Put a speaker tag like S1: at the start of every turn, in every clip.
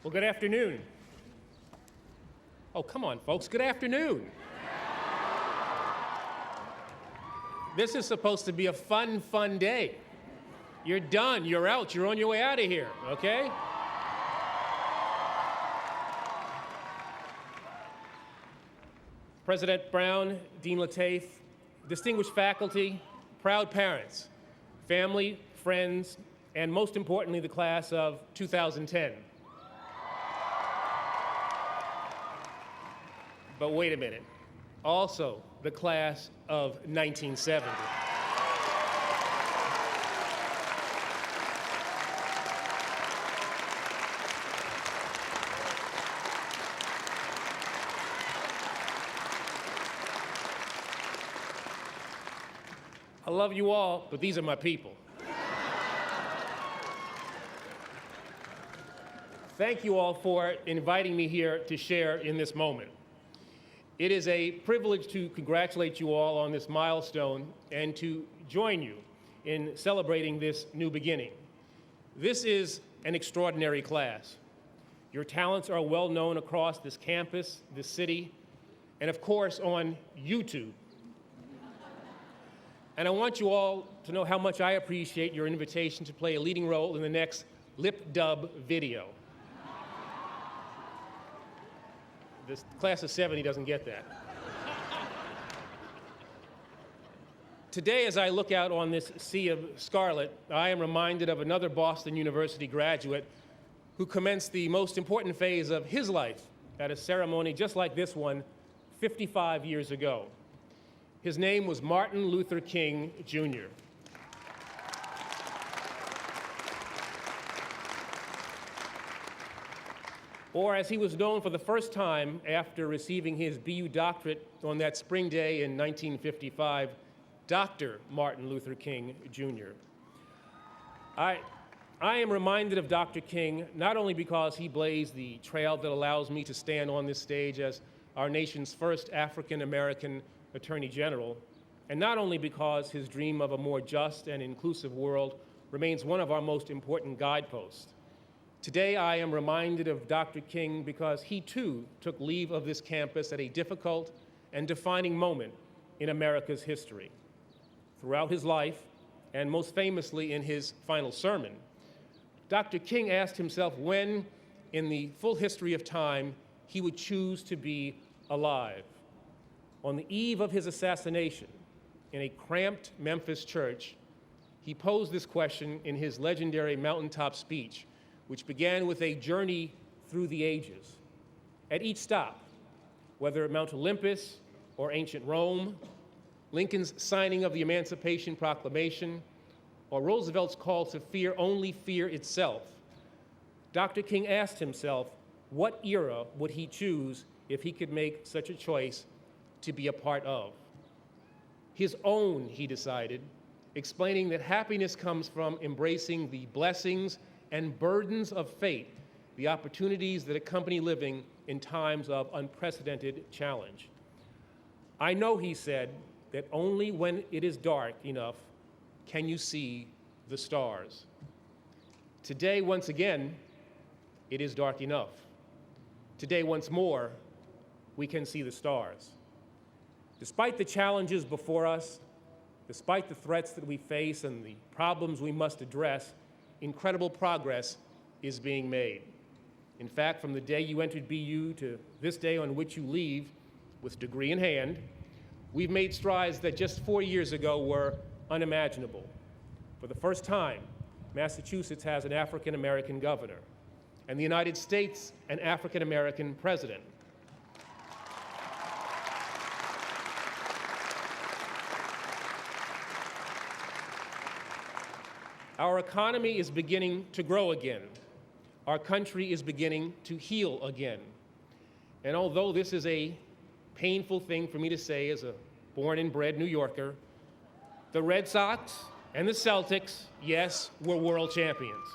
S1: Well, good afternoon. Oh, come on, folks, good afternoon. This is supposed to be a fun day. You're done, you're out, you're on your way out of here, okay? President Brown, Dean Lateef, distinguished faculty, proud parents, family, friends, and most importantly, the class of 2010. But wait a minute, also the class of 1970. I love you all, but these are my people. Thank you all for inviting me here to share in this moment. It is a privilege to congratulate you all on this milestone and to join you in celebrating this new beginning. This is an extraordinary class. Your talents are well known across this campus, this city, and of course on YouTube. And I want you all to know how much I appreciate your invitation to play a leading role in the next lip dub video. This class of 70 doesn't get that. Today, as I look out on this sea of scarlet, I am reminded of another Boston University graduate who commenced the most important phase of his life at a ceremony just like this one 55 years ago. His name was Martin Luther King, Jr. Or as he was known for the first time after receiving his BU doctorate on that spring day in 1955, Dr. Martin Luther King, Jr. I am reminded of Dr. King not only because he blazed the trail that allows me to stand on this stage as our nation's first African-American Attorney General, and not only because his dream of a more just and inclusive world remains one of our most important guideposts. Today, I am reminded of Dr. King because he too took leave of this campus at a difficult and defining moment in America's history. Throughout his life, and most famously in his final sermon, Dr. King asked himself when, in the full history of time, he would choose to be alive. On the eve of his assassination, in a cramped Memphis church, he posed this question in his legendary mountaintop speech, which began with a journey through the ages. At each stop, whether at Mount Olympus or ancient Rome, Lincoln's signing of the Emancipation Proclamation, or Roosevelt's call to fear only fear itself, Dr. King asked himself, what era would he choose if he could make such a choice to be a part of? His own, he decided, explaining that happiness comes from embracing the blessings and burdens of fate, the opportunities that accompany living in times of unprecedented challenge. I know, he said, that only when it is dark enough can you see the stars. Today, once again, it is dark enough. Today, once more, we can see the stars. Despite the challenges before us, despite the threats that we face and the problems we must address, incredible progress is being made. In fact, from the day you entered BU to this day on which you leave with degree in hand, we've made strides that just 4 years ago were unimaginable. For the first time, Massachusetts has an African-American governor, and the United States an African-American president. Our economy is beginning to grow again. Our country is beginning to heal again. And although this is a painful thing for me to say as a born and bred New Yorker, the Red Sox and the Celtics, yes, were world champions.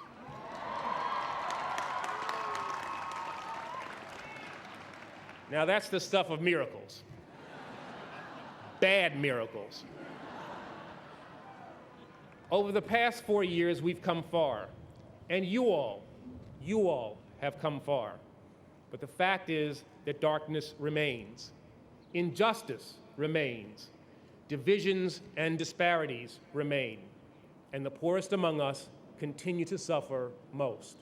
S1: Now that's the stuff of miracles. Bad miracles. Over the past 4 years, we've come far, and you all have come far. But the fact is that darkness remains. Injustice remains. Divisions and disparities remain. And the poorest among us continue to suffer most.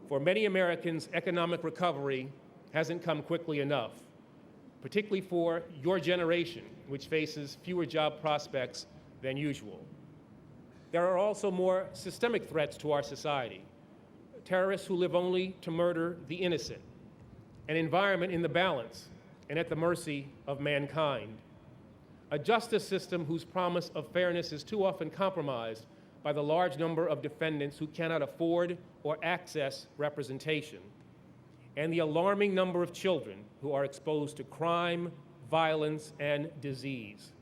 S1: For many Americans, economic recovery hasn't come quickly enough, particularly for your generation, which faces fewer job prospects than usual. There are also more systemic threats to our society. Terrorists who live only to murder the innocent, an environment in the balance and at the mercy of mankind, a justice system whose promise of fairness is too often compromised by the large number of defendants who cannot afford or access representation, and the alarming number of children who are exposed to crime, violence, and disease.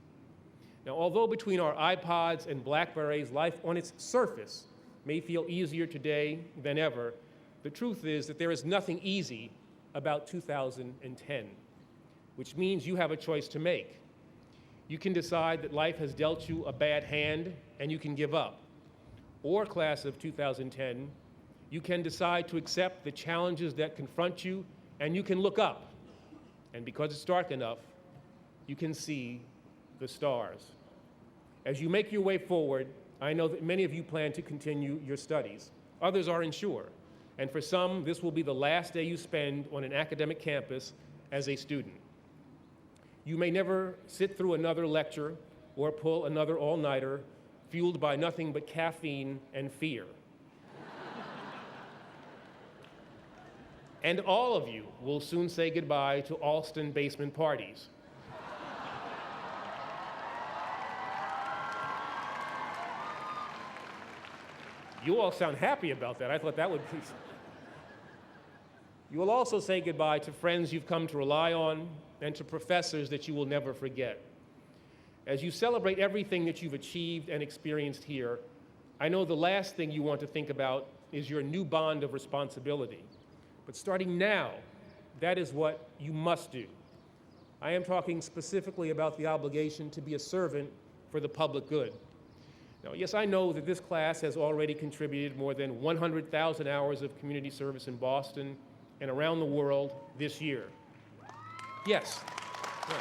S1: Now, although between our iPods and BlackBerries, life on its surface may feel easier today than ever, the truth is that there is nothing easy about 2010, which means you have a choice to make. You can decide that life has dealt you a bad hand and you can give up. Or, class of 2010, you can decide to accept the challenges that confront you and you can look up. And because it's dark enough, you can see the stars. As you make your way forward, I know that many of you plan to continue your studies. Others are unsure. And for some, this will be the last day you spend on an academic campus as a student. You may never sit through another lecture or pull another all-nighter fueled by nothing but caffeine and fear. And all of you will soon say goodbye to Alston basement parties. You all sound happy about that. I thought that would be... You will also say goodbye to friends you've come to rely on and to professors that you will never forget. As you celebrate everything that you've achieved and experienced here, I know the last thing you want to think about is your new bond of responsibility. But starting now, that is what you must do. I am talking specifically about the obligation to be a servant for the public good. Now, yes, I know that this class has already contributed more than 100,000 hours of community service in Boston and around the world this year. Yes. Yeah.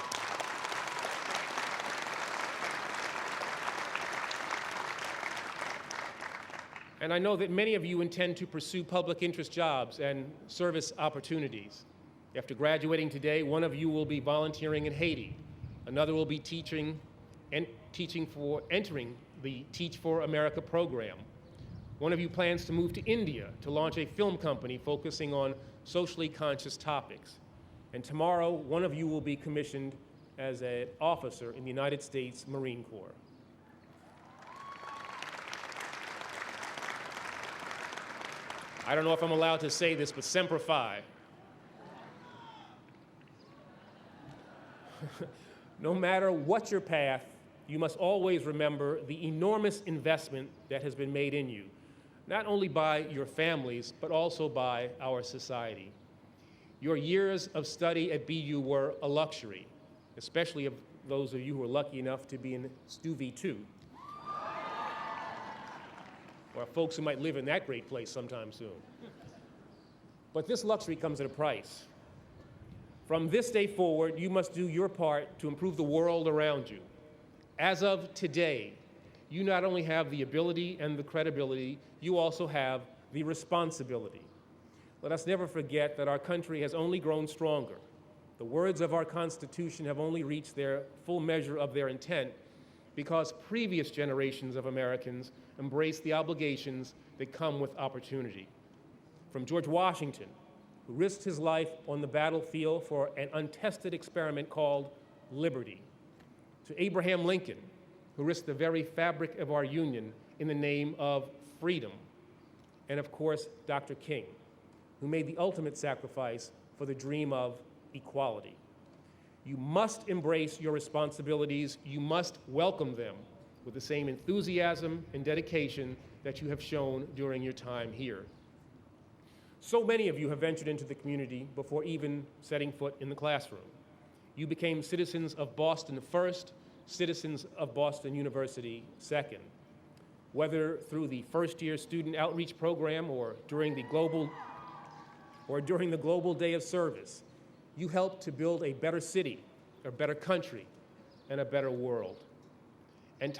S1: And I know that many of you intend to pursue public interest jobs and service opportunities. After graduating today, one of you will be volunteering in Haiti. Another will be entering the Teach for America program. One of you plans to move to India to launch a film company focusing on socially conscious topics. And tomorrow, one of you will be commissioned as an officer in the United States Marine Corps. I don't know if I'm allowed to say this, but Semper Fi. No matter what your path, you must always remember the enormous investment that has been made in you, not only by your families, but also by our society. Your years of study at BU were a luxury, especially of those of you who were lucky enough to be in Stu V2, or folks who might live in that great place sometime soon. But this luxury comes at a price. From this day forward, you must do your part to improve the world around you. As of today, you not only have the ability and the credibility, you also have the responsibility. Let us never forget that our country has only grown stronger. The words of our Constitution have only reached their full measure of their intent because previous generations of Americans embraced the obligations that come with opportunity. From George Washington, who risked his life on the battlefield for an untested experiment called liberty, to Abraham Lincoln, who risked the very fabric of our union in the name of freedom, and of course, Dr. King, who made the ultimate sacrifice for the dream of equality. You must embrace your responsibilities. You must welcome them with the same enthusiasm and dedication that you have shown during your time here. So many of you have ventured into the community before even setting foot in the classroom. You became citizens of Boston first, citizens of Boston University second. Whether through the first-year student outreach program or during the global or during the Global Day of Service, you helped to build a better city, a better country, and a better world. And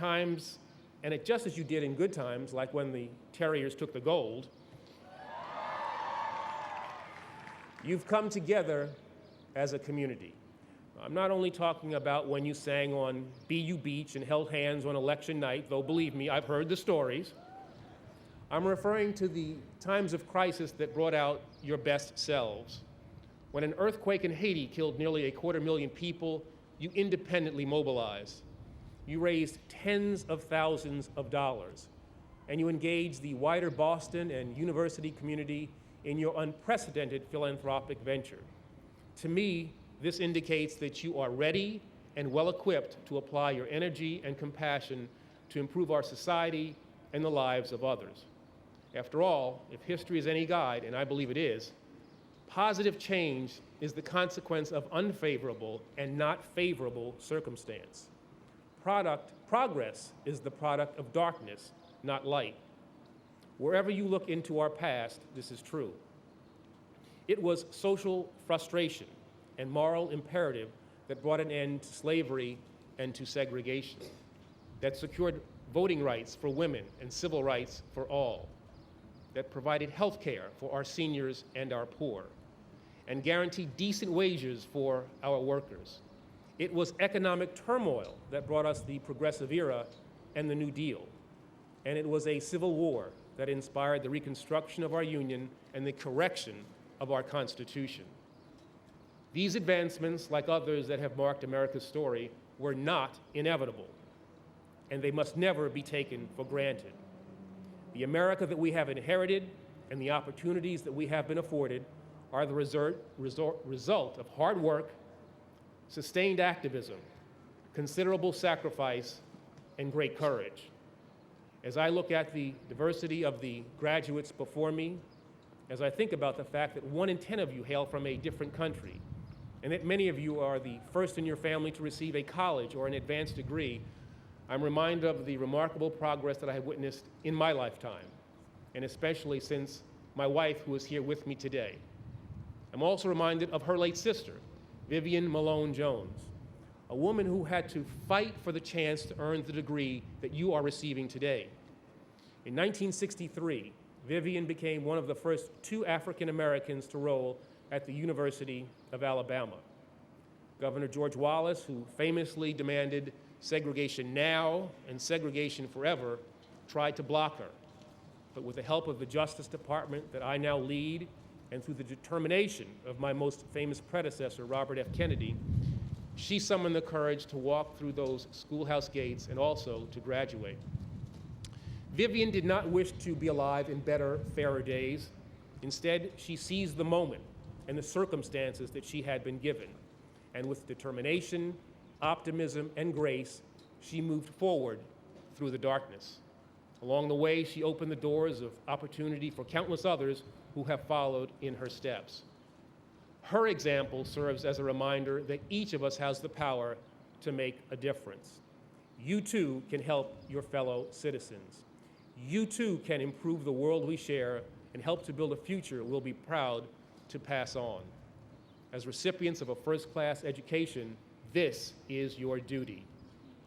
S1: just as you did in good times, like when the Terriers took the gold, you've come together as a community. I'm not only talking about when you sang on BU Beach and held hands on election night, though believe me, I've heard the stories. I'm referring to the times of crisis that brought out your best selves. When an earthquake in Haiti killed nearly 250,000 people, you independently mobilized. You raised tens of thousands of dollars, and you engaged the wider Boston and university community in your unprecedented philanthropic venture. To me, this indicates that you are ready and well-equipped to apply your energy and compassion to improve our society and the lives of others. After all, if history is any guide, and I believe it is, positive change is the consequence of unfavorable and not favorable circumstance. Progress is the product of darkness, not light. Wherever you look into our past, this is true. It was social frustration and moral imperative that brought an end to slavery and to segregation, that secured voting rights for women and civil rights for all, that provided health care for our seniors and our poor, and guaranteed decent wages for our workers. It was economic turmoil that brought us the Progressive Era and the New Deal. And it was a civil war that inspired the reconstruction of our Union and the correction of our Constitution. These advancements, like others that have marked America's story, were not inevitable, and they must never be taken for granted. The America that we have inherited and the opportunities that we have been afforded are the result of hard work, sustained activism, considerable sacrifice, and great courage. As I look at the diversity of the graduates before me, as I think about the fact that 1 in 10 of you hail from a different country, and that many of you are the first in your family to receive a college or an advanced degree, I'm reminded of the remarkable progress that I have witnessed in my lifetime, and especially since my wife, who is here with me today. I'm also reminded of her late sister, Vivian Malone Jones, a woman who had to fight for the chance to earn the degree that you are receiving today. In 1963, Vivian became one of the first 2 African Americans to enroll at the University of Alabama. Governor George Wallace, who famously demanded segregation now and segregation forever, tried to block her. But with the help of the Justice Department that I now lead, and through the determination of my most famous predecessor, Robert F. Kennedy, she summoned the courage to walk through those schoolhouse gates and also to graduate. Vivian did not wish to be alive in better, fairer days. Instead, she seized the moment and the circumstances that she had been given. And with determination, optimism, and grace, she moved forward through the darkness. Along the way, she opened the doors of opportunity for countless others who have followed in her steps. Her example serves as a reminder that each of us has the power to make a difference. You too can help your fellow citizens. You too can improve the world we share and help to build a future we'll be proud to pass on. As recipients of a first-class education, this is your duty.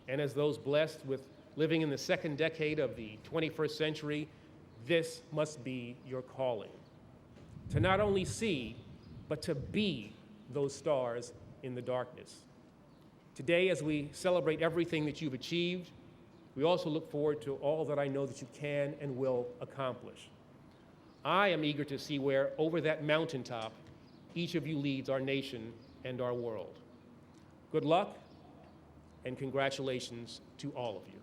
S1: And as those blessed with living in the second decade of the 21st century, this must be your calling. To not only see, but to be those stars in the darkness. Today, as we celebrate everything that you've achieved, we also look forward to all that I know that you can and will accomplish. I am eager to see where, over that mountaintop, each of you leads our nation and our world. Good luck, and congratulations to all of you.